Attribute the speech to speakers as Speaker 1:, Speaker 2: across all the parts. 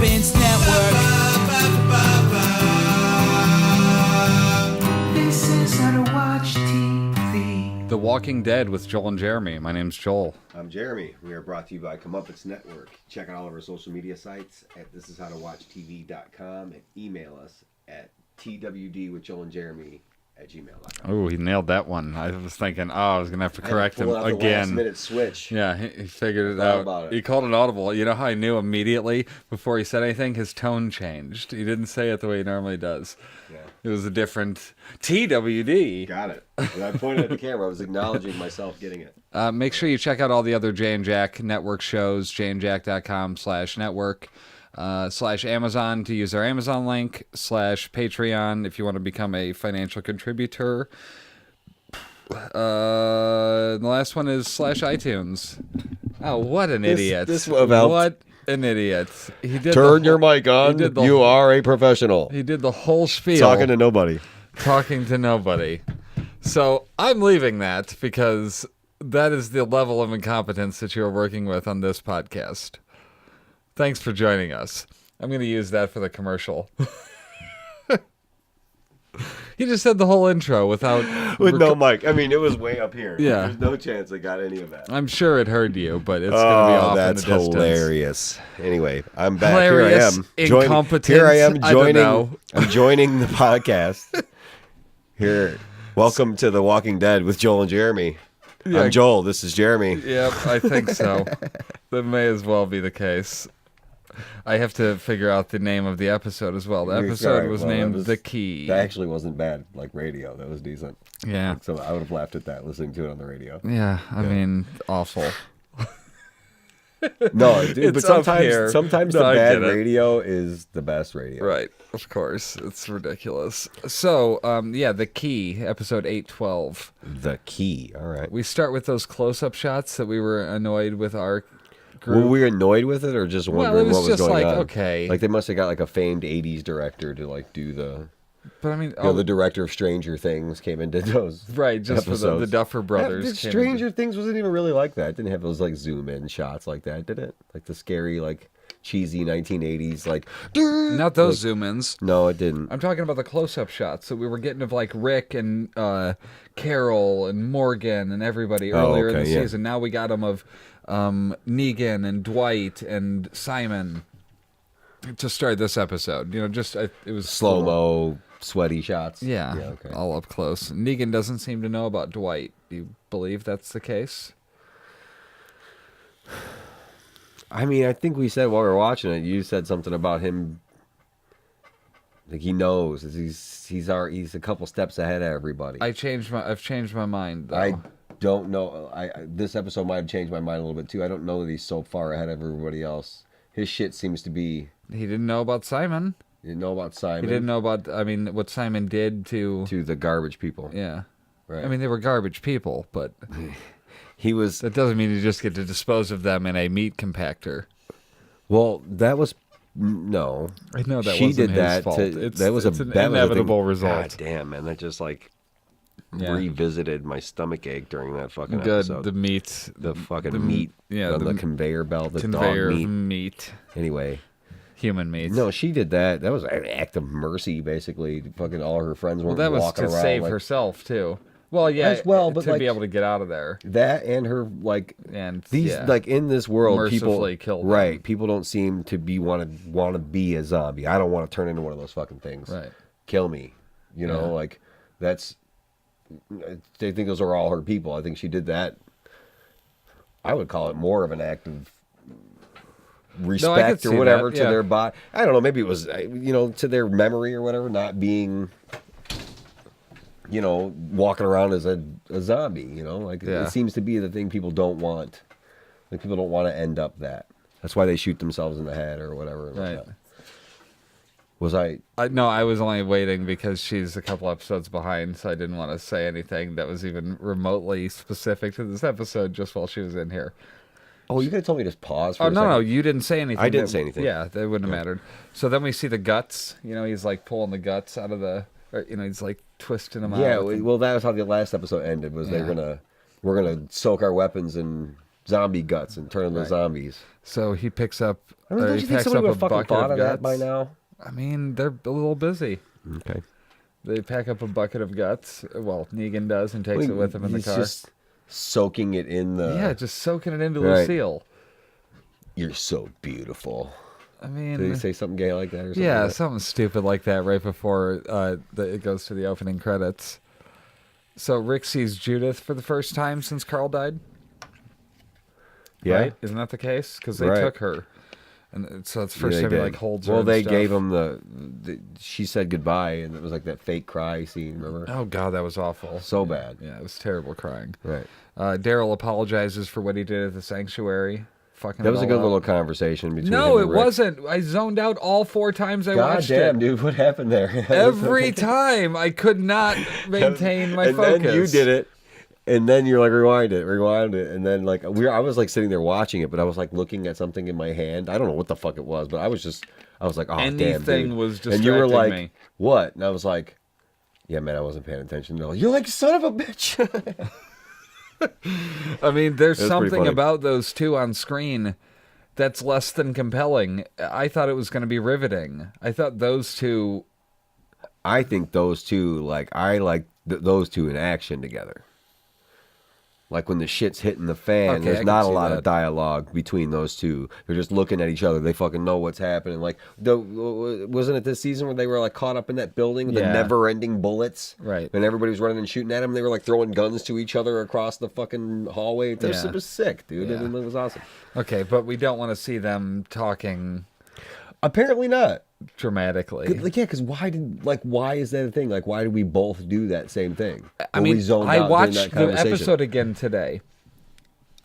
Speaker 1: Incompetence Network. This is how to watch TV.
Speaker 2: The Walking Dead with Joel and Jeremy. My name's Joel.
Speaker 3: I'm Jeremy. We are brought to you by Comeuppance Network. Check out all of our social media sites at thishishowtowatchtv.com and email us at twdwithjoelandjeremy@gmail.com.
Speaker 2: Oh, he nailed that one. I was thinking, I was going to have to correct him
Speaker 3: The
Speaker 2: again.
Speaker 3: last-minute switch.
Speaker 2: Yeah, he figured it out.
Speaker 3: About it.
Speaker 2: He called it audible. You know how I knew immediately before he said anything? His tone changed. He didn't say it the way he normally does.
Speaker 3: Yeah.
Speaker 2: It was a different TWD.
Speaker 3: Got it. When I pointed at the camera, I was acknowledging myself getting it.
Speaker 2: Make sure you check out all the other Jay and Jack network shows, jayandjack.com/network. /Amazon to use our Amazon link, /Patreon if you want to become a financial contributor. The last one is /iTunes. Oh, what an idiot.
Speaker 3: This will help.
Speaker 2: What an idiot. He did
Speaker 3: Turn your mic on. You are a professional.
Speaker 2: He did the whole spiel.
Speaker 3: Talking to nobody.
Speaker 2: Talking to nobody. So I'm leaving that because that is the level of incompetence that you're working with on this podcast. Thanks for joining us. I'm going to use that for the commercial. He just said the whole intro with no
Speaker 3: mic. I mean, it was way up here.
Speaker 2: Yeah.
Speaker 3: There's no chance I got any of that.
Speaker 2: I'm sure it heard you, but it's going to be off in the distance.
Speaker 3: That's hilarious. Anyway, I'm back.
Speaker 2: Hilarious,
Speaker 3: Here I am.
Speaker 2: incompetent.
Speaker 3: Here I am
Speaker 2: don't know.
Speaker 3: I'm joining the podcast. Here. Welcome to The Walking Dead with Joel and Jeremy.
Speaker 2: Yeah.
Speaker 3: I'm Joel. This is Jeremy.
Speaker 2: Yep, I think so. That may as well be the case. I have to figure out the name of the episode as well. The episode was named The Key.
Speaker 3: That actually wasn't bad, like radio. That was decent.
Speaker 2: Yeah.
Speaker 3: So I would have laughed at that, listening to it on the radio.
Speaker 2: Yeah, I mean, awful.
Speaker 3: No, dude, but sometimes the bad
Speaker 2: get it.
Speaker 3: radio is the best radio.
Speaker 2: Right, of course. It's ridiculous. So, The Key, episode 812.
Speaker 3: The Key, all right.
Speaker 2: We start with those close-up shots that we were annoyed with our group.
Speaker 3: Were we annoyed with it or just wondering what was going on?
Speaker 2: Okay.
Speaker 3: Like they must have got like a famed 80s director to like do the...
Speaker 2: But I mean...
Speaker 3: the director of Stranger Things came and did those
Speaker 2: Right, just
Speaker 3: episodes.
Speaker 2: for the Duffer Brothers.
Speaker 3: Stranger Things wasn't even really like that. It didn't have those like zoom-in shots like that, did it? Like the scary, like cheesy 1980s, like...
Speaker 2: Not those zoom-ins.
Speaker 3: No, it didn't.
Speaker 2: I'm talking about the close-up shots that we were getting of like Rick and Carol and Morgan and everybody earlier in the season. Now we got them of Negan and Dwight and Simon to start this episode. You know, it was
Speaker 3: Slow-mo, sweaty shots.
Speaker 2: Yeah,
Speaker 3: okay.
Speaker 2: all up close. Negan doesn't seem to know about Dwight. Do you believe that's the case?
Speaker 3: I mean, I think we said while we were watching it, you said something about him. Like he knows he's a couple steps ahead of everybody.
Speaker 2: I've changed my mind though.
Speaker 3: I don't know. This episode might have changed my mind a little bit too. I don't know that he's so far ahead of everybody else. His shit seems to be.
Speaker 2: He didn't know about Simon.
Speaker 3: He didn't know about Simon.
Speaker 2: He didn't know about. I mean, what Simon did to
Speaker 3: the garbage people.
Speaker 2: Yeah,
Speaker 3: right.
Speaker 2: I mean, they were garbage people, but
Speaker 3: he was.
Speaker 2: That doesn't mean you just get to dispose of them in a meat compactor.
Speaker 3: Well, that was. No,
Speaker 2: I know that
Speaker 3: she
Speaker 2: wasn't
Speaker 3: did
Speaker 2: his
Speaker 3: that.
Speaker 2: fault.
Speaker 3: That was
Speaker 2: an inevitable result.
Speaker 3: God damn, man, that just like revisited my stomach ache during that fucking
Speaker 2: Good,
Speaker 3: episode.
Speaker 2: the meat,
Speaker 3: the fucking meat, on the conveyor belt, the
Speaker 2: conveyor
Speaker 3: dog
Speaker 2: meat.
Speaker 3: Anyway,
Speaker 2: human meat.
Speaker 3: No, she did that. That was an act of mercy, basically. Fucking all her friends were walking around.
Speaker 2: Well, that was to save herself too. Well, yeah,
Speaker 3: as well, but
Speaker 2: to be able to get out of there.
Speaker 3: That and her like in this world,
Speaker 2: mercifully
Speaker 3: people
Speaker 2: killed them.
Speaker 3: People don't seem to be want to be a zombie. I don't want to turn into one of those fucking things.
Speaker 2: Right,
Speaker 3: kill me. You know, like that's. They think those are all her people. I think she did that. I would call it more of an act of respect or whatever to their body. I don't know. Maybe it was to their memory or whatever, not being. Walking around as a zombie, it seems to be the thing people don't want. Like people don't want to end up that. That's why they shoot themselves in the head or whatever.
Speaker 2: Right.
Speaker 3: Was I?
Speaker 2: No, I was only waiting because she's a couple episodes behind, so I didn't want to say anything that was even remotely specific to this episode just while she was in here.
Speaker 3: Oh, you guys told me to pause for a second.
Speaker 2: No, you didn't say anything.
Speaker 3: I didn't say anything.
Speaker 2: Yeah, that wouldn't have mattered. So then we see the guts. He's like pulling the guts out of the... he's like twisting them out.
Speaker 3: Yeah, well, that was how the last episode ended. Was we're gonna soak our weapons in zombie guts and turn them to zombies.
Speaker 2: So he picks up.
Speaker 3: I mean, don't you think somebody would have fucking thought of that by now?
Speaker 2: I mean, they're a little busy.
Speaker 3: Okay.
Speaker 2: They pack up a bucket of guts. Well, Negan does and takes it with him in the car.
Speaker 3: Just soaking it in the...
Speaker 2: Yeah, just soaking it into Lucille.
Speaker 3: You're so beautiful.
Speaker 2: I mean...
Speaker 3: Did he say something gay like that or something?
Speaker 2: Yeah, something stupid like that right before it goes to the opening credits. So Rick sees Judith for the first time since Carl died?
Speaker 3: Yeah.
Speaker 2: Right? Isn't that the case? Because they took her. And so it's the first time he like holds her.
Speaker 3: Well, they
Speaker 2: stuff.
Speaker 3: gave him the... She said goodbye, and it was like that fake cry scene, remember?
Speaker 2: Oh, God, that was awful.
Speaker 3: So bad.
Speaker 2: Yeah, it was terrible crying.
Speaker 3: Right.
Speaker 2: Daryl apologizes for what he did at the sanctuary. Fucking
Speaker 3: that was a good
Speaker 2: up.
Speaker 3: little conversation between
Speaker 2: No,
Speaker 3: him
Speaker 2: it
Speaker 3: and Rick.
Speaker 2: wasn't. I zoned out all 4 times I watched it.
Speaker 3: God damn, dude, what happened there?
Speaker 2: Every time. I could not maintain my focus.
Speaker 3: And then you did it. And then you're like, rewind it. And then like I was like sitting there watching it, but I was like looking at something in my hand. I don't know what the fuck it was, but I was like, oh,
Speaker 2: anything
Speaker 3: damn, dude.
Speaker 2: was distracting
Speaker 3: and you were like,
Speaker 2: me.
Speaker 3: What? And I was like, yeah, man, I wasn't paying attention. They're like, you're like, son of a bitch.
Speaker 2: I mean, there's something about those two on screen that's less than compelling. I thought it was going to be riveting. I thought those two...
Speaker 3: I think those two, I like those two in action together. Like when the shit's hitting the fan, there's not a lot of dialogue between those two. They're just looking at each other. They fucking know what's happening. Like, wasn't it this season where they were like caught up in that building with the never-ending bullets?
Speaker 2: Right.
Speaker 3: And everybody was running and shooting at them. They were like throwing guns to each other across the fucking hallway. It was sick, dude.
Speaker 2: Yeah.
Speaker 3: It was awesome.
Speaker 2: Okay, but we don't want to see them talking...
Speaker 3: Apparently not.
Speaker 2: Dramatically.
Speaker 3: Like, yeah, because why is that a thing? Like, why did we both do that same thing?
Speaker 2: I mean, I watched the episode again today.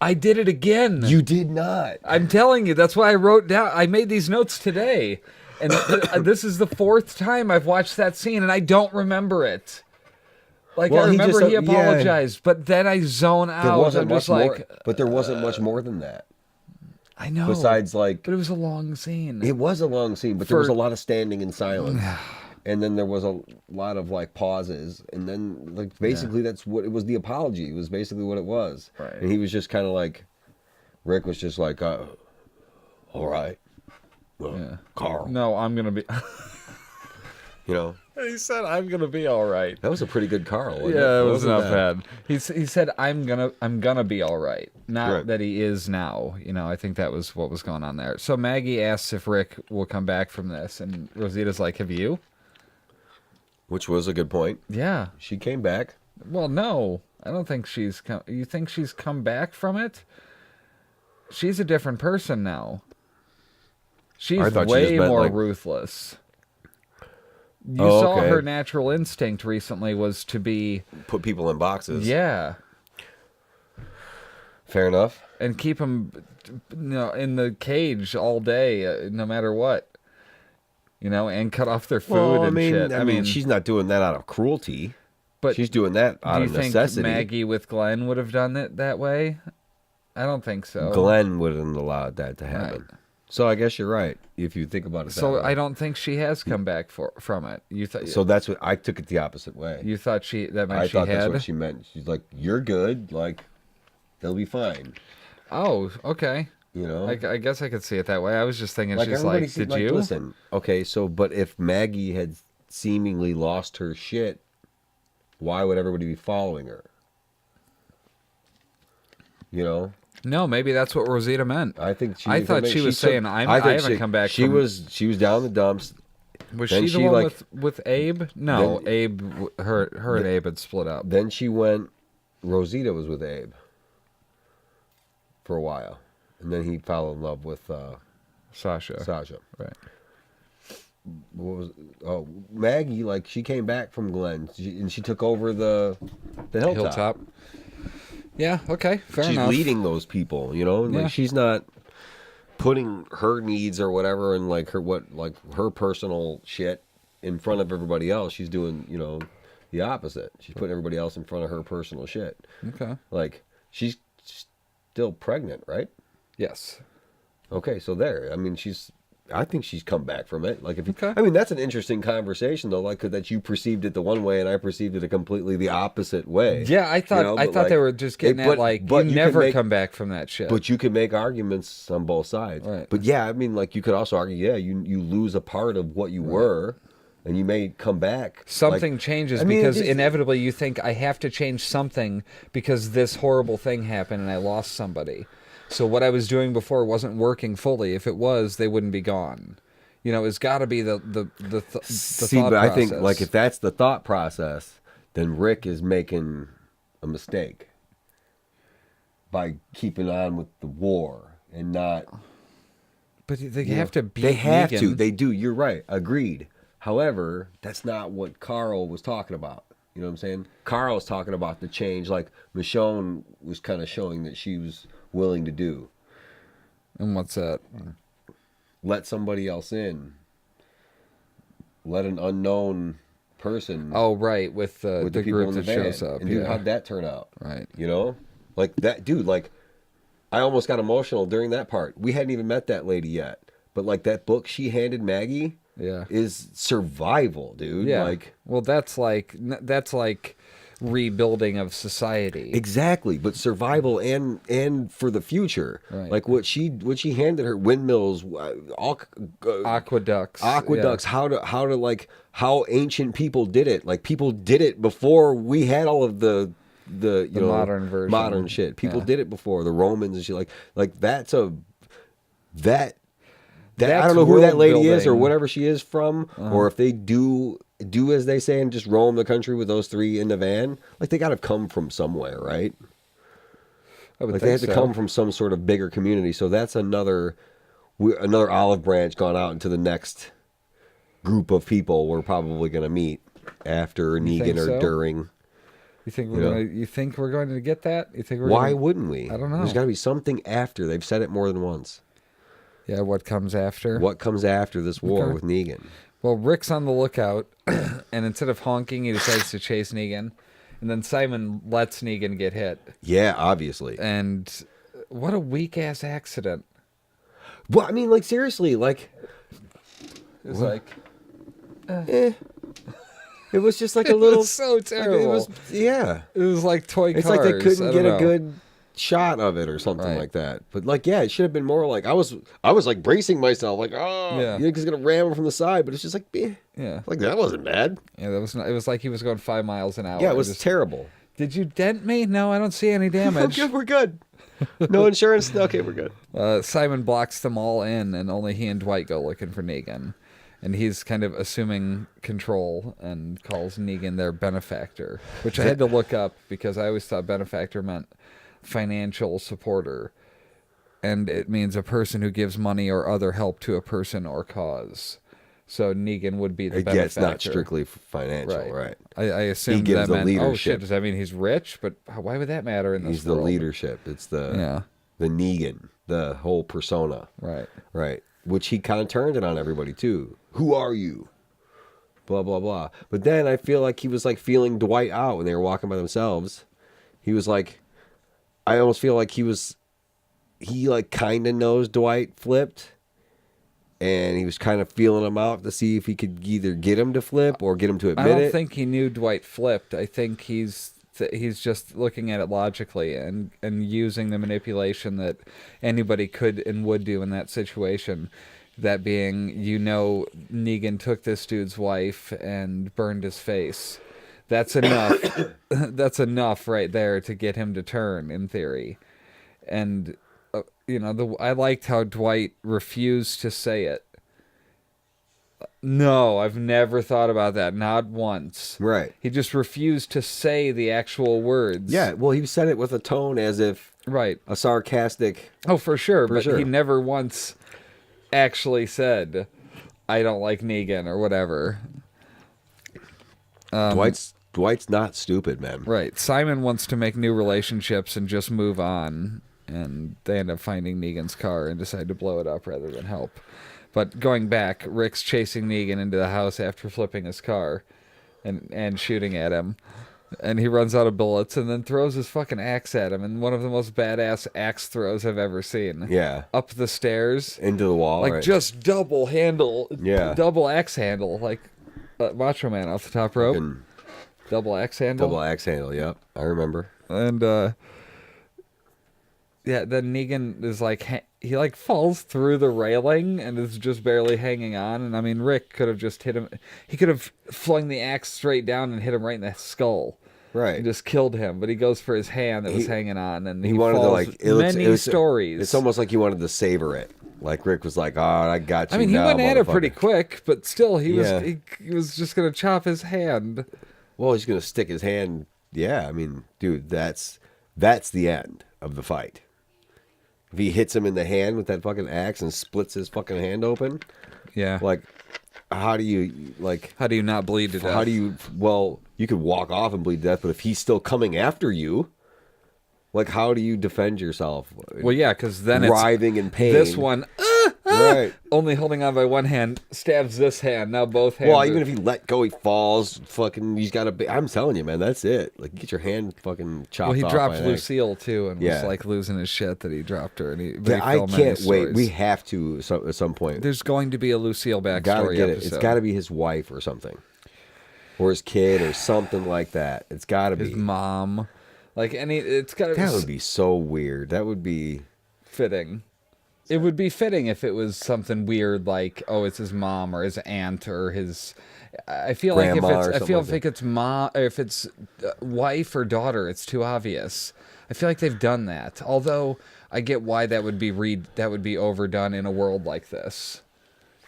Speaker 2: I did it again.
Speaker 3: You did not.
Speaker 2: I'm telling you, that's why I wrote down. I made these notes today. And this is the 4th time I've watched that scene, and I don't remember it. Like, I remember he apologized, but then I zone out. I'm just like...
Speaker 3: But there wasn't much more than that.
Speaker 2: I know.
Speaker 3: Besides,
Speaker 2: but it was a long scene.
Speaker 3: It was a long scene, but there was a lot of standing in silence. And then there was a lot of, pauses. And then, basically, that's what... It was the apology. It was basically what it was.
Speaker 2: Right.
Speaker 3: And he was just kind of like... Rick was just like, all right. Carl.
Speaker 2: No, I'm going to be...
Speaker 3: You know?
Speaker 2: He said, "I'm gonna be all right."
Speaker 3: That was a pretty good Carl. Wasn't
Speaker 2: it was not bad. He said, "I'm gonna be all right." Not that he is now. You know, I think that was what was going on there. So Maggie asks if Rick will come back from this, and Rosita's like, "Have you?"
Speaker 3: Which was a good point.
Speaker 2: Yeah,
Speaker 3: she came back.
Speaker 2: Well, no, I don't think she's come. You think she's come back from it? She's a different person now. She's way more ruthless. You saw her natural instinct recently was to be...
Speaker 3: Put people in boxes.
Speaker 2: Yeah.
Speaker 3: Fair enough.
Speaker 2: And keep them in the cage all day, no matter what. And cut off their food and shit.
Speaker 3: I mean, she's not doing that out of cruelty. But she's doing that out of necessity. Do you think
Speaker 2: Maggie with Glenn would have done it that way? I don't think so.
Speaker 3: Glenn wouldn't have allowed that to happen. Right. So I guess you're right if you think about it.
Speaker 2: So I don't think she has come back from it.
Speaker 3: So that's what I took it the opposite way.
Speaker 2: You thought that meant
Speaker 3: I
Speaker 2: she
Speaker 3: thought
Speaker 2: had?
Speaker 3: That's what she meant. She's like, "You're good. Like, they'll be fine."
Speaker 2: Oh, okay. I guess I could see it that way. I was just thinking she's like, "Did you?"
Speaker 3: Listen, okay. So, but if Maggie had seemingly lost her shit, why would everybody be following her?
Speaker 2: No, maybe that's what Rosita meant.
Speaker 3: I think
Speaker 2: I thought she was saying, I haven't come back.
Speaker 3: She was down the dumps.
Speaker 2: Was she the one with Abe? No, Abe. Her and Abe had split up.
Speaker 3: Then she went. Rosita was with Abe for a while, and then he fell in love with
Speaker 2: Sasha.
Speaker 3: Right. Maggie? She came back from Glenn, and she took over the hilltop.
Speaker 2: Yeah, okay, fair enough.
Speaker 3: She's leading those people, she's not putting her needs or whatever and her personal shit in front of everybody else. She's doing, the opposite. She's putting everybody else in front of her personal shit.
Speaker 2: Okay.
Speaker 3: She's still pregnant, right?
Speaker 2: Yes.
Speaker 3: Okay, so there. I mean, I think she's come back from it. Like, if you,
Speaker 2: Okay.
Speaker 3: I mean, that's an interesting conversation though. Like, that you perceived it the one way and I perceived it a completely the opposite way.
Speaker 2: Yeah, I thought
Speaker 3: but
Speaker 2: they were just getting at like you never come back from that shit.
Speaker 3: But you can make arguments on both sides.
Speaker 2: Right.
Speaker 3: But yeah, I mean, like, you could also argue, yeah, you lose a part of what you were, and you may come back.
Speaker 2: Something
Speaker 3: like,
Speaker 2: changes
Speaker 3: I mean,
Speaker 2: because inevitably you think I have to change something because this horrible thing happened and I lost somebody. So what I was doing before wasn't working fully. If it was, they wouldn't be gone. You know, it's got to be the
Speaker 3: See,
Speaker 2: thought
Speaker 3: but
Speaker 2: process.
Speaker 3: I think, like, if that's the thought process, then Rick is making a mistake by keeping on with the war and not.
Speaker 2: But they have to beat
Speaker 3: They have
Speaker 2: Negan.
Speaker 3: to. They do. You're right. Agreed. However, that's not what Carl was talking about. You know what I'm saying? Carl was talking about the change, like Michonne was kind of showing that she was willing to do.
Speaker 2: And what's that?
Speaker 3: Let somebody else in. Let an unknown person.
Speaker 2: Oh, right, with the
Speaker 3: people
Speaker 2: group
Speaker 3: in the
Speaker 2: that
Speaker 3: van.
Speaker 2: shows up.
Speaker 3: And dude,
Speaker 2: yeah.
Speaker 3: how'd that turn out?
Speaker 2: Right.
Speaker 3: You know, like that dude. Like, I almost got emotional during that part. We hadn't even met that lady yet, but like that book she handed Maggie.
Speaker 2: Yeah.
Speaker 3: Is survival, dude.
Speaker 2: Yeah.
Speaker 3: Like,
Speaker 2: well, that's like rebuilding of society.
Speaker 3: exactly, but survival and for the future.
Speaker 2: Right.
Speaker 3: Like what she handed her, windmills,
Speaker 2: Aqueducts.
Speaker 3: Yeah. How ancient people did it. Like, people did it before we had all of the
Speaker 2: modern version.
Speaker 3: modern shit. People did it before, the Romans and shit. Like that's I don't know who that lady is or whatever she is from, or if they do as they say and just roam the country with those three in the van. Like, they got to come from somewhere, right? Like, they have to come from some sort of bigger community. So that's another olive branch gone out into the next group of people we're probably going to meet after Negan or during.
Speaker 2: You think we're going to get that? You think
Speaker 3: Why wouldn't we?
Speaker 2: I don't know.
Speaker 3: There's got to be something after. They've said it more than once.
Speaker 2: Yeah, what comes after?
Speaker 3: What comes after this war with Negan?
Speaker 2: Well, Rick's on the lookout, and instead of honking, he decides to chase Negan. And then Simon lets Negan get hit.
Speaker 3: Yeah, obviously.
Speaker 2: And what a weak-ass accident.
Speaker 3: Well, I mean, like, seriously, like...
Speaker 2: It was like...
Speaker 3: It was just like a little...
Speaker 2: It was so terrible.
Speaker 3: Yeah.
Speaker 2: It was like toy cars.
Speaker 3: It's like they couldn't get a good shot of it or something like that. But, like, yeah, it should have been more like... I was like, bracing myself, like, oh, yeah. He's going to ram him from the side. But it's just like, yeah. Like, that wasn't bad.
Speaker 2: Yeah, that was not, it was like he was going 5 miles an hour.
Speaker 3: Yeah, it was terrible.
Speaker 2: Did you dent me? No, I don't see any damage.
Speaker 3: Okay, we're good. No insurance? Okay, we're good.
Speaker 2: Simon blocks them all in, and only he and Dwight go looking for Negan. And he's kind of assuming control and calls Negan their benefactor, which I had to look up because I always thought benefactor meant financial supporter. And it means a person who gives money or other help to a person or cause. So Negan would be the benefactor.
Speaker 3: Yeah, it's not strictly financial, right?
Speaker 2: I assumed
Speaker 3: he gives
Speaker 2: that meant,
Speaker 3: leadership.
Speaker 2: oh shit, does that mean he's rich? But why would that matter in this
Speaker 3: He's
Speaker 2: world?
Speaker 3: the leadership. It's the Negan, the whole persona. Right. Which he kind of turned it on everybody too. Who are you? Blah, blah, blah. But then I feel like he was like feeling Dwight out when they were walking by themselves. He was like, I almost feel like he like kind of knows Dwight flipped. And he was kind of feeling him out to see if he could either get him to flip or get him to admit it.
Speaker 2: I don't think he knew Dwight flipped. I think he's just looking at it logically and using the manipulation that anybody could and would do in that situation. That being, Negan took this dude's wife and burned his face. That's enough. That's enough right there to get him to turn, in theory. And I liked how Dwight refused to say it. No, I've never thought about that. Not once.
Speaker 3: Right.
Speaker 2: He just refused to say the actual words.
Speaker 3: Yeah, well, he said it with a tone as if...
Speaker 2: Right.
Speaker 3: A sarcastic...
Speaker 2: Oh, for sure. He never once actually said, I don't like Negan or whatever.
Speaker 3: Dwight's not stupid, man.
Speaker 2: Right. Simon wants to make new relationships and just move on. And they end up finding Negan's car and decide to blow it up rather than help. But going back, Rick's chasing Negan into the house after flipping his car and shooting at him. And he runs out of bullets and then throws his fucking axe at him. And one of the most badass axe throws I've ever seen.
Speaker 3: Yeah.
Speaker 2: Up the stairs.
Speaker 3: Into the wall.
Speaker 2: Like,
Speaker 3: right.
Speaker 2: just double handle.
Speaker 3: Yeah.
Speaker 2: Double axe handle. Like Macho Man off the top rope.
Speaker 3: Fucking
Speaker 2: double axe handle.
Speaker 3: Double axe handle, yep. I remember.
Speaker 2: And, yeah, then Negan is like, he like falls through the railing and is just barely hanging on. And I mean, Rick could have just hit him. He could have flung the axe straight down and hit him right in the skull.
Speaker 3: Right.
Speaker 2: And just killed him. But he goes for his hand that was hanging on. And he
Speaker 3: wanted
Speaker 2: falls
Speaker 3: to like,
Speaker 2: many stories.
Speaker 3: It's almost like he wanted to savor it. Like Rick was like, oh, I got you.
Speaker 2: I mean, he
Speaker 3: now,
Speaker 2: went at it pretty quick, but still, he was just going to chop his hand.
Speaker 3: Well, he's going to stick his hand. Yeah, I mean, dude, that's the end of the fight. If he hits him in the hand with that fucking axe and splits his fucking hand open,
Speaker 2: yeah.
Speaker 3: Like, how do you
Speaker 2: not bleed to death?
Speaker 3: How do you? Well, you could walk off and bleed to death, but if he's still coming after you, like, how do you defend yourself?
Speaker 2: Well, yeah, because then
Speaker 3: writhing in pain.
Speaker 2: This one,
Speaker 3: right?
Speaker 2: Only holding on by one hand, stabs this hand. Now both hands.
Speaker 3: Well, even if he let go, he falls. Fucking, he's got to. I'm telling you, man, that's it. Like, get your hand fucking chopped off.
Speaker 2: Well, he dropped Lucille too, and was like losing his shit that he dropped her. And he
Speaker 3: I can't wait. We have to at some point.
Speaker 2: There's going to be a Lucille backstory
Speaker 3: Gotta get
Speaker 2: episode.
Speaker 3: It's got to be his wife or something, or his kid or something like that. It's got to be
Speaker 2: his mom. Like it's got to.
Speaker 3: That would be so weird. That would be
Speaker 2: fitting. It would be fitting if it was something weird like, oh, it's his mom or his aunt or his. I feel
Speaker 3: grandma
Speaker 2: like if it's mom, or if it's wife or daughter, it's too obvious. I feel like they've done that. Although I get why that would be overdone in a world like this.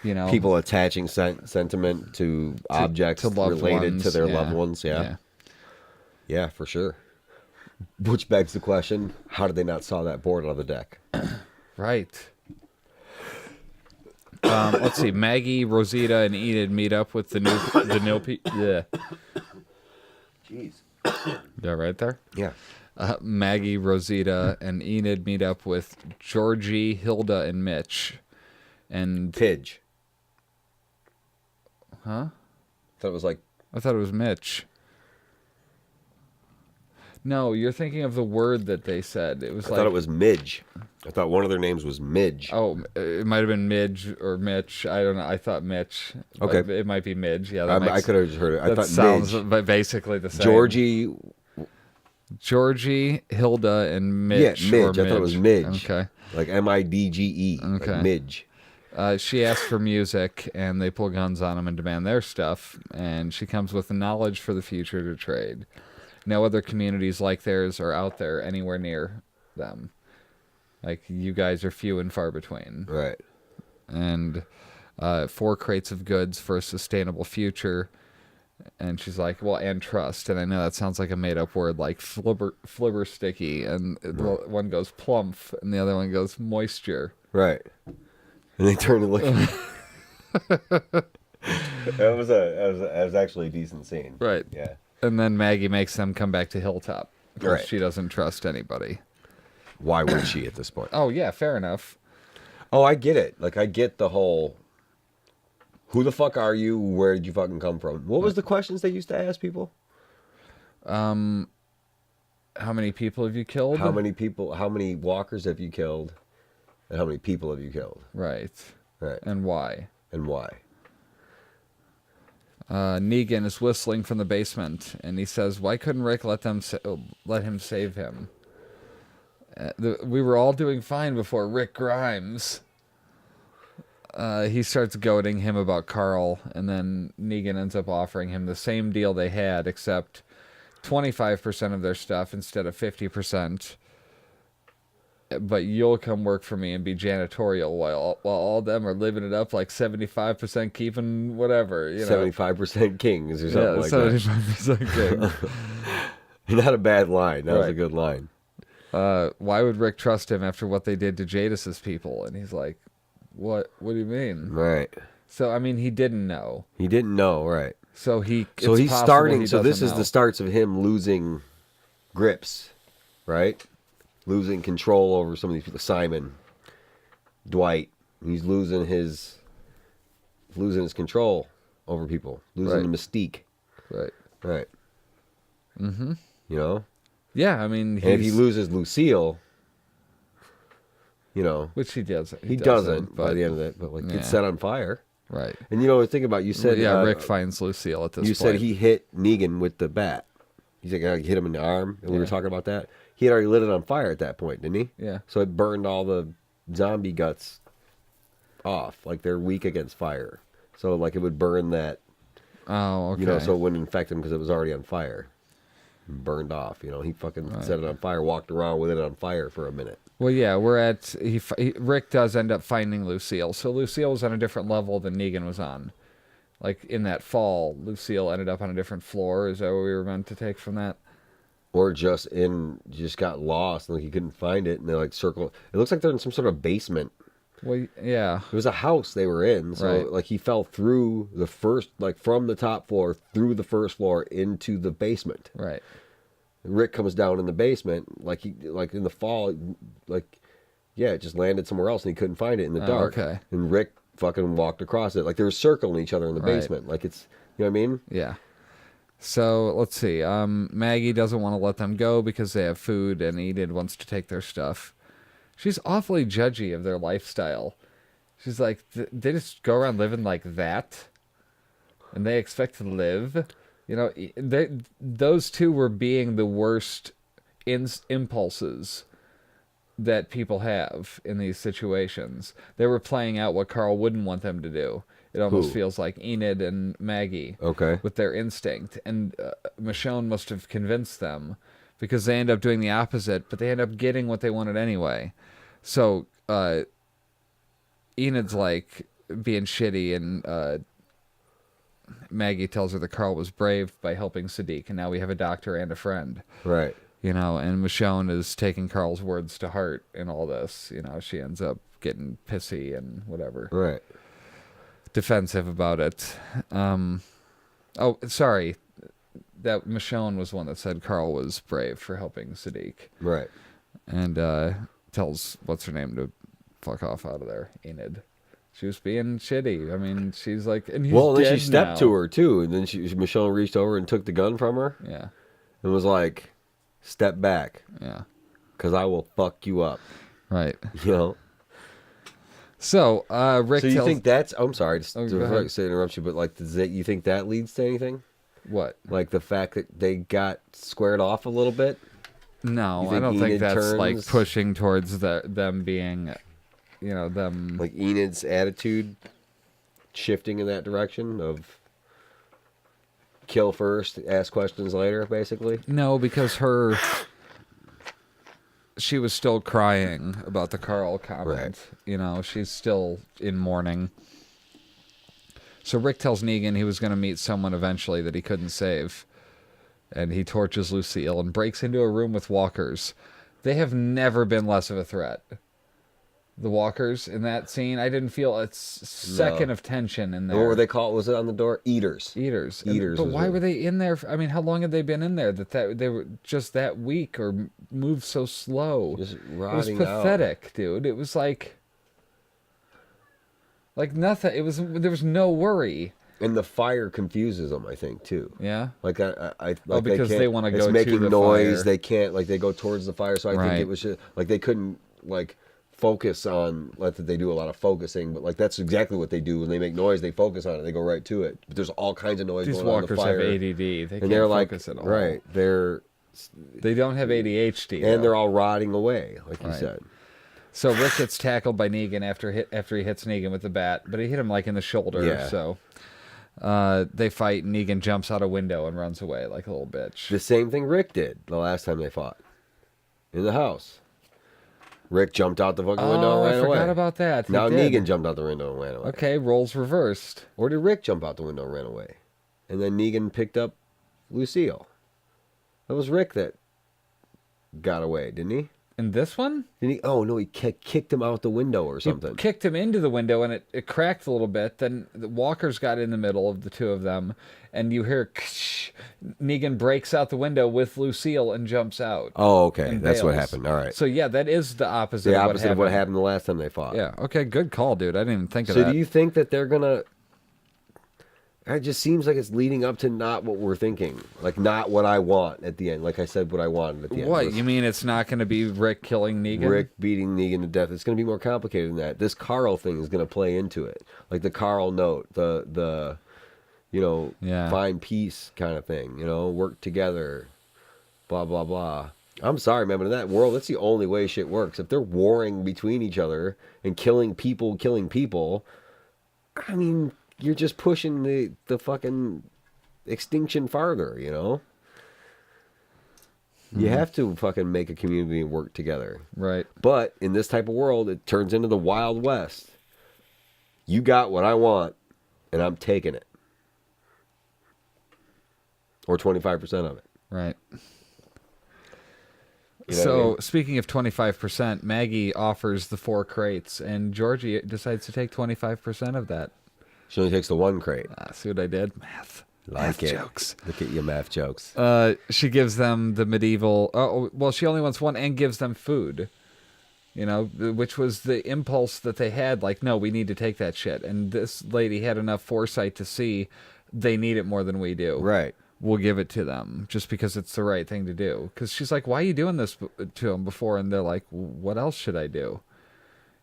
Speaker 2: You know,
Speaker 3: people attaching sentiment to objects related to their loved ones. Yeah, for sure. Which begs the question: how did they not saw that board on the deck?
Speaker 2: Right. Let's see. Maggie, Rosita, and Enid meet up with the new people. Yeah.
Speaker 3: Jeez.
Speaker 2: Yeah, right there.
Speaker 3: Yeah.
Speaker 2: Maggie, Rosita, and Enid meet up with Georgie, Hilda, and Mitch, and
Speaker 3: Pidge.
Speaker 2: Huh?
Speaker 3: I
Speaker 2: thought it was Mitch. No, you're thinking of the word that they said. It was
Speaker 3: I thought it was Midge. I thought one of their names was Midge.
Speaker 2: Oh, it might have been Midge or Mitch. I don't know. I thought Mitch.
Speaker 3: Okay.
Speaker 2: It might be Midge. Yeah,
Speaker 3: I could have just heard it. I thought
Speaker 2: sounds
Speaker 3: Midge.
Speaker 2: Basically the same. Georgie, Hilda, and Mitch.
Speaker 3: Yeah, Midge. I thought it was Midge.
Speaker 2: Okay.
Speaker 3: Like Midge.
Speaker 2: Okay.
Speaker 3: Like Midge.
Speaker 2: She asks for music, and they pull guns on them and demand their stuff. And she comes with the knowledge for the future to trade. No other communities like theirs are out there anywhere near them. Like, you guys are few and far between.
Speaker 3: Right.
Speaker 2: And 4 crates of goods for a sustainable future. And she's like, well, and trust. And I know that sounds like a made-up word, like flibber sticky. And one goes plump, and the other one goes moisture.
Speaker 3: Right. And they turn and look at me. That was actually a decent scene.
Speaker 2: Right.
Speaker 3: Yeah.
Speaker 2: And then Maggie makes them come back to Hilltop. Because
Speaker 3: Right.
Speaker 2: she doesn't trust anybody.
Speaker 3: Why would she at this point?
Speaker 2: Oh, yeah, fair enough.
Speaker 3: Oh, I get it. Like, I get the whole, who the fuck are you? Where did you fucking come from? What was the questions they used to ask people?
Speaker 2: How many people have you killed?
Speaker 3: How many walkers have you killed? And how many people have you killed?
Speaker 2: Right.
Speaker 3: Right.
Speaker 2: And why?
Speaker 3: And why?
Speaker 2: Negan is whistling from the basement, and he says, why couldn't Rick let him save him? We were all doing fine before Rick Grimes. He starts goading him about Carl, and then Negan ends up offering him the same deal they had, except 25% of their stuff instead of 50%. But you'll come work for me and be janitorial while all of them are living it up like 75% keeping whatever, you know.
Speaker 3: 75% kings or something like that.
Speaker 2: 75% king.
Speaker 3: Not a bad line. That was a good line.
Speaker 2: Why would Rick trust him after what they did to Jadis's people? And he's like, what do you mean?
Speaker 3: Right.
Speaker 2: So, I mean, he didn't know.
Speaker 3: He didn't know, right.
Speaker 2: So he's
Speaker 3: starting, so this is the starts of him losing grips, right? Losing control over some of these people. Simon, Dwight, he's losing his control over people. Losing the mystique.
Speaker 2: Right.
Speaker 3: Right. Mm-hmm. You know?
Speaker 2: Yeah, I mean...
Speaker 3: And if he loses Lucille, you know...
Speaker 2: Which he doesn't.
Speaker 3: He doesn't by the end of it, but like gets set on fire.
Speaker 2: Right.
Speaker 3: And you know, think about, you said...
Speaker 2: Rick finds Lucille at this point.
Speaker 3: You said he hit Negan with the bat. He's like, hit him in the arm, and we were talking about that. He had already lit it on fire at that point, didn't he?
Speaker 2: Yeah.
Speaker 3: So it burned all the zombie guts off. Like, they're weak against fire. So, like, it would burn that...
Speaker 2: Oh, okay.
Speaker 3: You know, so it wouldn't infect him because it was already on fire. Burned off, you know. He fucking set it on fire, walked around with it on fire for a minute.
Speaker 2: Well, yeah, we're at... Rick does end up finding Lucille. So Lucille was on a different level than Negan was on. Like, in that fall, Lucille ended up on a different floor. Is that what we were meant to take from that?
Speaker 3: Or just got lost, and like he couldn't find it, and they like circle. It looks like they're in some sort of basement.
Speaker 2: Well, yeah.
Speaker 3: It was a house they were in, so like he fell through the first, like from the top floor through the first floor into the basement.
Speaker 2: Right.
Speaker 3: Rick comes down in the basement, like in the fall, like it just landed somewhere else, and he couldn't find it in the dark.
Speaker 2: Okay.
Speaker 3: And Rick fucking walked across it, like they were circling each other in the basement, like it's, you know what I mean?
Speaker 2: Yeah. So, let's see. Maggie doesn't want to let them go because they have food, and Enid wants to take their stuff. She's awfully judgy of their lifestyle. She's like, they just go around living like that, and they expect to live. You know, those two were being the worst impulses that people have in these situations. They were playing out what Carl wouldn't want them to do. It almost feels like Enid and Maggie with their instinct. And Michonne must have convinced them because they end up doing the opposite, but they end up getting what they wanted anyway. So Enid's like being shitty, and Maggie tells her that Carl was brave by helping Sadiq, and now we have a doctor and a friend.
Speaker 3: Right.
Speaker 2: You know, and Michonne is taking Carl's words to heart in all this. You know, she ends up getting pissy and whatever.
Speaker 3: Right.
Speaker 2: Defensive about it. Oh, sorry. That Michonne was one that said Carl was brave for helping Sadiq.
Speaker 3: Right.
Speaker 2: And tells what's her name to fuck off out of there, Enid. She was being shitty. I mean, she's like, and he's
Speaker 3: well, and then
Speaker 2: dead
Speaker 3: she stepped
Speaker 2: now.
Speaker 3: to her too, and then Michonne reached over and took the gun from her.
Speaker 2: Yeah.
Speaker 3: And was like, "Step back."
Speaker 2: Yeah.
Speaker 3: Because I will fuck you up.
Speaker 2: Right.
Speaker 3: You know.
Speaker 2: So Rick.
Speaker 3: So you think that's? I'm sorry
Speaker 2: to
Speaker 3: interrupt you, but like, you think that leads to anything?
Speaker 2: What?
Speaker 3: Like the fact that they got squared off a little bit?
Speaker 2: No, I don't think that's like pushing towards them being, you know, them.
Speaker 3: Like Enid's attitude shifting in that direction of kill first, ask questions later, basically?
Speaker 2: No, because she was still crying about the Carl comment.
Speaker 3: Right.
Speaker 2: You know, she's still in mourning. So Rick tells Negan he was going to meet someone eventually that he couldn't save. And he torches Lucille and breaks into a room with walkers. They have never been less of a threat. The walkers in that scene, I didn't feel a second of tension in there.
Speaker 3: What were they called? Was it on the door? Eaters.
Speaker 2: Eaters.
Speaker 3: Eaters.
Speaker 2: But why were they in there? I mean, how long had they been in there that they were just that weak or moved so slow?
Speaker 3: Just
Speaker 2: It was
Speaker 3: rotting
Speaker 2: pathetic, dude. It was like nothing. There was no worry.
Speaker 3: And the fire confuses them, I think, too.
Speaker 2: Yeah.
Speaker 3: Like
Speaker 2: because they want to go
Speaker 3: it's making
Speaker 2: to the
Speaker 3: noise.
Speaker 2: fire.
Speaker 3: They can't. Like they go towards the fire. So I think it was just, like they couldn't like focus on. Like that they do a lot of focusing, but like that's exactly what they do when they make noise. They focus on it. They go right to it. But there's all kinds of noise
Speaker 2: These
Speaker 3: going on in the
Speaker 2: walkers
Speaker 3: fire.
Speaker 2: have ADD. They can't
Speaker 3: and they're
Speaker 2: focus at all.
Speaker 3: Right.
Speaker 2: They don't have ADHD.
Speaker 3: And they're all rotting away, like you said.
Speaker 2: So Rick gets tackled by Negan after he hits Negan with the bat, but he hit him like in the shoulder.
Speaker 3: Yeah.
Speaker 2: So they fight, and Negan jumps out a window and runs away like a little bitch.
Speaker 3: The same thing Rick did the last time they fought in the house. Rick jumped out the fucking window and ran away.
Speaker 2: I forgot about that.
Speaker 3: Now Negan jumped out the window and ran away.
Speaker 2: Okay, roles reversed.
Speaker 3: Or did Rick jump out the window and ran away? And then Negan picked up Lucille. That was Rick that got away, didn't he?
Speaker 2: In this one?
Speaker 3: Didn't he? Oh, no, he kicked him out the window or something.
Speaker 2: He kicked him into the window, and it cracked a little bit. Then the walkers got in the middle of the two of them, and you hear Negan breaks out the window with Lucille and jumps out.
Speaker 3: Oh, okay. That's what happened. All right.
Speaker 2: So, yeah, that is the opposite
Speaker 3: of what happened the last time they fought.
Speaker 2: Yeah. Okay, good call, dude. I didn't even think of
Speaker 3: that.
Speaker 2: So
Speaker 3: do you think that they're going to... It just seems like it's leading up to not what we're thinking. Like, not what I want at the end. Like I said, what I wanted at the end.
Speaker 2: What? You mean it's not going to be Rick killing Negan?
Speaker 3: Rick beating Negan to death. It's going to be more complicated than that. This Carl thing is going to play into it. Like the Carl note, the find peace kind of thing. Work together, blah, blah, blah. I'm sorry, man, but in that world, that's the only way shit works. If they're warring between each other and killing people, I mean, you're just pushing the fucking extinction farther, You have to fucking make a community and work together.
Speaker 2: Right.
Speaker 3: But in this type of world, it turns into the Wild West. You got what I want, and I'm taking it. Or 25% of it.
Speaker 2: Right.
Speaker 3: So,
Speaker 2: speaking of 25%, Maggie offers the 4 crates, and Georgie decides to take 25% of that.
Speaker 3: She only takes the 1 crate.
Speaker 2: See what I did? Math jokes.
Speaker 3: Look at your math jokes.
Speaker 2: She gives them the medieval... she only wants 1 and gives them food. Which was the impulse that they had. Like, no, we need to take that shit. And this lady had enough foresight to see they need it more than we do.
Speaker 3: Right.
Speaker 2: We'll give it to them just because it's the right thing to do. Because she's like, why are you doing this to them before? And they're like, what else should I do?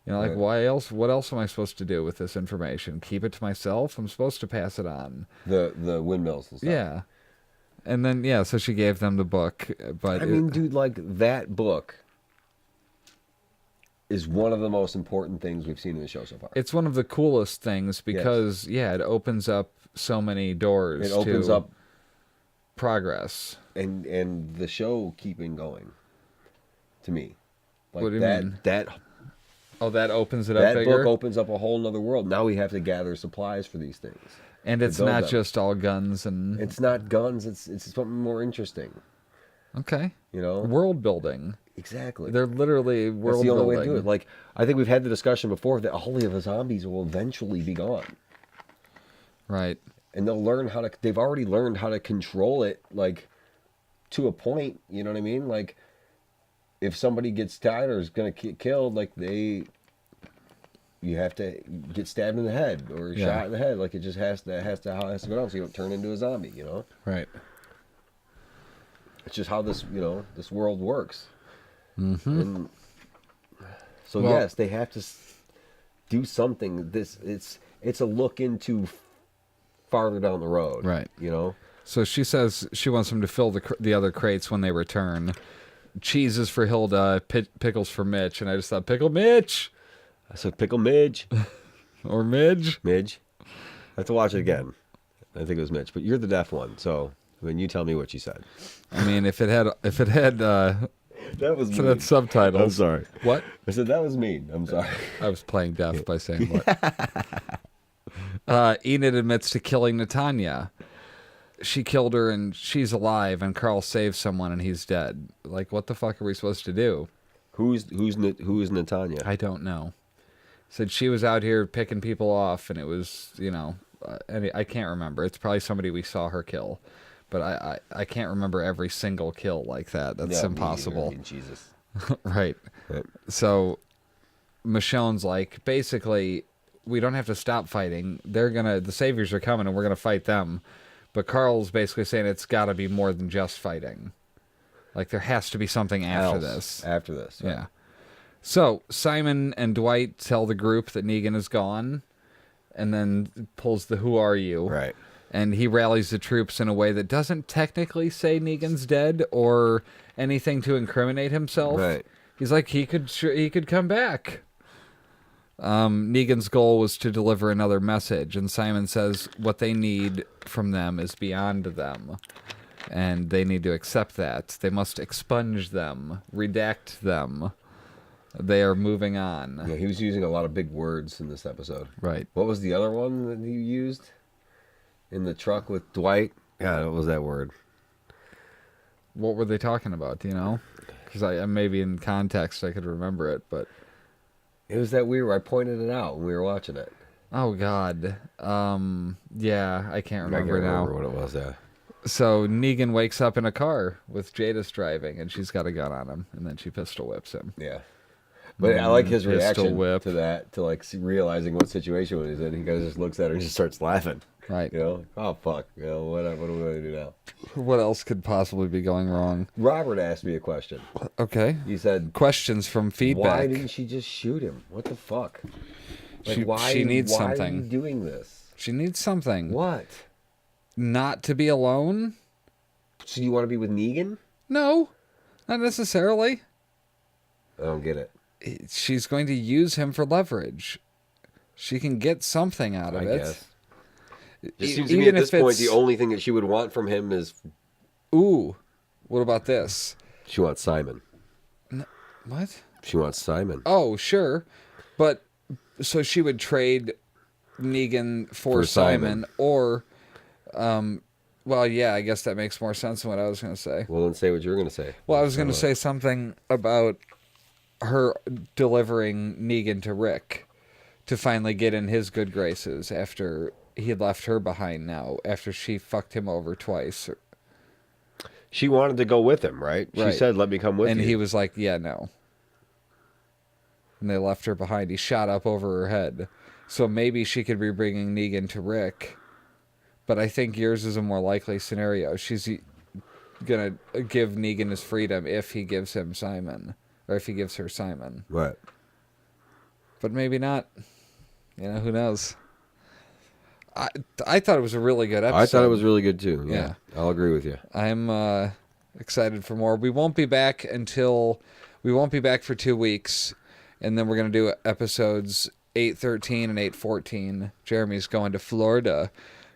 Speaker 2: Like, why else? What else am I supposed to do with this information? Keep it to myself? I'm supposed to pass it on.
Speaker 3: The windmills and stuff.
Speaker 2: Yeah. And then, so she gave them the book. But
Speaker 3: dude, like, that book is one of the most important things we've seen in the show so far.
Speaker 2: It's one of the coolest things because, it opens up so many doors.
Speaker 3: It opens up
Speaker 2: progress.
Speaker 3: And the show keeping going, to me. Like,
Speaker 2: what do you mean?
Speaker 3: That
Speaker 2: opens it up bigger?
Speaker 3: That book opens up a whole nother world. Now we have to gather supplies for these things.
Speaker 2: And it's not just all guns and...
Speaker 3: It's not guns. It's something more interesting.
Speaker 2: Okay. World building.
Speaker 3: Exactly.
Speaker 2: They're literally world building. That's the only way to do
Speaker 3: it. Like, I think we've had the discussion before that all of the zombies will eventually be gone.
Speaker 2: Right.
Speaker 3: And they've already learned how to control it, like, to a point, you know what I mean? Like, if somebody gets tired or is going to get killed, like, you have to get stabbed in the head or shot in the head. Like, it just has to go down so you don't turn into a zombie,
Speaker 2: Right.
Speaker 3: It's just how this world works.
Speaker 2: Mm-hmm.
Speaker 3: And so, yes, they have to do something. It's a look into farther down the road.
Speaker 2: Right.
Speaker 3: So
Speaker 2: she says she wants them to fill the other crates when they return. Cheeses for Hilda, pickles for Mitch, and I just thought, Pickle Mitch!
Speaker 3: I said, Pickle Midge.
Speaker 2: Or Midge.
Speaker 3: Midge. I have to watch it again. I think it was Mitch, but you're the deaf one, so when you tell me what she said.
Speaker 2: I mean, if it had
Speaker 3: that was mean.
Speaker 2: Had subtitles.
Speaker 3: I'm sorry.
Speaker 2: What?
Speaker 3: I said that was mean. I'm sorry.
Speaker 2: I was playing deaf by saying what. Enid admits to killing Natanya. She killed her and she's alive, and Carl saves someone and he's dead. Like, what the fuck are we supposed to do?
Speaker 3: Who is Natanya?
Speaker 2: I don't know. Said she was out here picking people off, and it was, I can't remember. It's probably somebody we saw her kill, but I can't remember every single kill like that. That's impossible.
Speaker 3: Jesus.
Speaker 2: Right. So Michonne's like, basically, we don't have to stop fighting. The saviors are coming, and we're gonna fight them. But Carl's basically saying it's got to be more than just fighting. Like, there has to be something after this.
Speaker 3: After this. Right?
Speaker 2: Yeah. So Simon and Dwight tell the group that Negan is gone, and then pulls the "Who are you?"
Speaker 3: Right.
Speaker 2: And he rallies the troops in a way that doesn't technically say Negan's dead or anything to incriminate himself.
Speaker 3: Right.
Speaker 2: He's like, he could come back. Negan's goal was to deliver another message, and Simon says what they need from them is beyond them, and they need to accept that. They must expunge them, redact them. They are moving on.
Speaker 3: Yeah, he was using a lot of big words in this episode.
Speaker 2: Right.
Speaker 3: What was the other one that he used in the truck with Dwight? Yeah, what was that word?
Speaker 2: What were they talking about? Do you know? Because I maybe in context I could remember it, but
Speaker 3: it was that weird. I pointed it out when we were watching it.
Speaker 2: Oh God. Yeah, I can't remember now.
Speaker 3: What it was. Yeah.
Speaker 2: So Negan wakes up in a car with Jadis driving, and she's got a gun on him, and then she pistol whips him.
Speaker 3: Yeah. But I like his reaction
Speaker 2: whip.
Speaker 3: to that, to like realizing what situation he's in. He just looks at her and just starts laughing.
Speaker 2: Right.
Speaker 3: You know, oh fuck, you know, what are we going to do now?
Speaker 2: What else could possibly be going wrong?
Speaker 3: Robert asked me a question.
Speaker 2: Okay.
Speaker 3: He said,
Speaker 2: questions from feedback.
Speaker 3: why didn't she just shoot him? What the fuck? Like,
Speaker 2: she needs
Speaker 3: why
Speaker 2: something.
Speaker 3: are you doing this?
Speaker 2: She needs something.
Speaker 3: What?
Speaker 2: Not to be alone?
Speaker 3: So you want to be with Negan?
Speaker 2: No, not necessarily.
Speaker 3: I don't get it.
Speaker 2: She's going to use him for leverage. She can get something out of it.
Speaker 3: I guess. It seems to me at this point the only thing that she would want from him is...
Speaker 2: Ooh, what about this?
Speaker 3: She wants Simon.
Speaker 2: What?
Speaker 3: She wants Simon.
Speaker 2: Oh, sure. But, so she would trade Negan for Simon, or... well, yeah, I guess that makes more sense than what I was going to say.
Speaker 3: Well, then say what you were going to say.
Speaker 2: Well, I was going to say something about her delivering Negan to Rick to finally get in his good graces after he had left her behind now, after she fucked him over twice.
Speaker 3: She wanted to go with him, right? She said, let me come with you.
Speaker 2: And he was like, yeah, no. And they left her behind. He shot up over her head. So maybe she could be bringing Negan to Rick. But I think yours is a more likely scenario. She's going to give Negan his freedom if he gives him Simon. Or if he gives her Simon.
Speaker 3: Right.
Speaker 2: But maybe not. You know, who knows? I thought it was a really good episode.
Speaker 3: I thought it was really good, too. Yeah. I'll agree with you.
Speaker 2: I'm excited for more. We won't be back for 2 weeks. And then we're going to do episodes 813 and 814. Jeremy's going to Florida.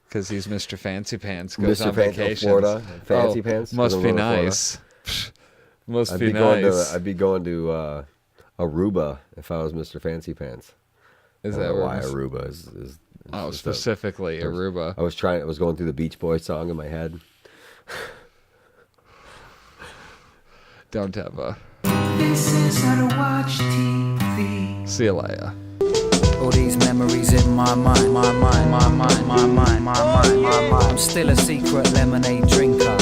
Speaker 2: Because he's Mr. Fancy Pants. Goes on vacation.
Speaker 3: Florida. Fancy Pants.
Speaker 2: Must be nice. Must be nice.
Speaker 3: I'd be going to Aruba if I was Mr. Fancy Pants.
Speaker 2: Is that
Speaker 3: why Aruba is
Speaker 2: specifically Aruba.
Speaker 3: I was going through the Beach Boys song in my head.
Speaker 2: Don't have a...
Speaker 1: This is how to watch TV.
Speaker 2: See you later.
Speaker 4: All these memories in my mind, my mind, my mind, my mind, my mind, my mind. I'm still a secret lemonade drinker.